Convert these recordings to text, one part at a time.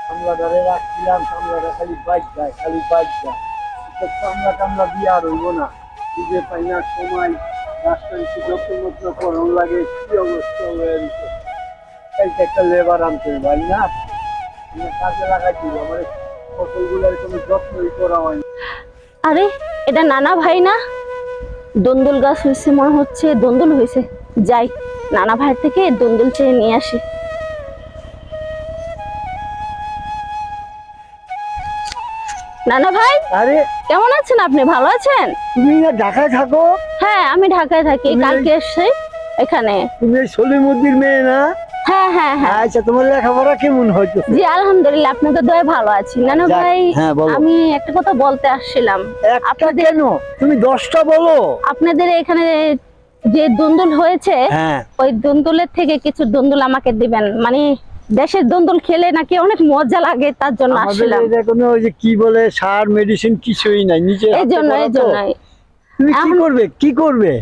কামলাটারে রাখছিলাম, কামলাটা খালি বাইক যায়, খালি বাইক যায়। কামলা টামলা দিয়ে আর হইব না, বুঝে পাই না সময় রাজনীতি যত্ন মত্ন করণ লাগে, কি অবস্থা হয়ে গেছে। একটা লেবার আনতে ভাই না, কাজে লাগাই দিব, আমার ফসলগুলোর কোনো যত্নই করা হয় না। আরে এটা নানা ভাই না? দন্দুল গাছ হয়েছে মনে হচ্ছে, দন্দুল হয়েছে। যাই নানা ভাইয়ের থেকে দন্দুল চেয়ে নিয়ে আসি। নানা ভাই, আরে কেমন আছেন আপনি? ভালো আছেন? তুমি না ঢাকায় থাকো? হ্যাঁ, আমি ঢাকায় থাকি, কালকে এসছি এখানে। তুমি সলিমুদ্দির মেয়ে না? হ্যাঁ হ্যাঁ হ্যাঁ। আচ্ছা, তোমার লেখাপড়া কেমন হয়েছে? জি আলহামদুলিল্লাহ, আপনাদের দয়ায় ভালো আছি। নানা যাক, ভাই, হ্যাঁ, বলো। আমি একটা কথা বলতে আসছিলাম। একটা কেন, তুমি 10টা বলো। আপনাদের এখানে যে দন্দুল হয়েছে, হ্যাঁ, ওই দন্দুলের থেকে কিছু দন্দুল আমাকে দিবেন। মানে দেশের দন্দুল খেলে নাকি অনেক মজা লাগে, তার জন্য আমাদের আসলাম। এটা কোনো ওই যে কি বলে সার মেডিসিন কিছুই নাই, নিচে এই জন্যই তুমি কি করবে, কি করবে?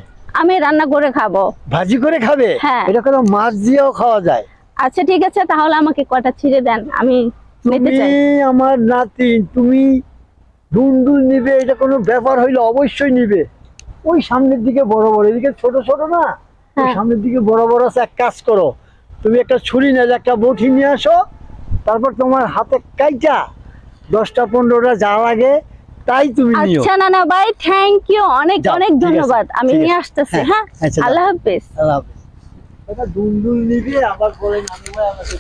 আমি রান্না করে খাবো। ভাজি করে খাবে? হ্যাঁ। এটা কোনো মাছ দিয়েও খাওয়া যায়। আচ্ছা ঠিক আছে, তাহলে আমাকে কটা ছিঁড়ে দেন, আমি নিতে তুমি চাই। আমার নাতি, তুমি দুন্দুল নিবে, এটা কোনো ব্যাপার হইলে অবশ্যই নিবে। ওই সামনের দিকে বড় বড়, এদিকে ছোট ছোট না, ওই হ্যাঁ। সামনের দিকে বড় বড় আছে। এক কাজ করো, তুমি একটা ছুরি নিয়ে একটা বটি নিয়ে আসো, তারপর তোমার হাতে কাইটা 10টা 15টা যা লাগে তাই তুমি নিও। আচ্ছা নানা ভাই, থ্যাংক ইউ, অনেক যাও, অনেক ঠিক আছে, ধন্যবাদ। আমি ঠিক নিয়ে আছে। আসতেছি। হ্যাঁ, হ্যাঁ, আচ্ছা, যাও। আল্লাহ হাফেজ। আল্লাহ হাফেজ। এটা দুন্দুল নিবে আবার বলে নানু ভাই আমাকে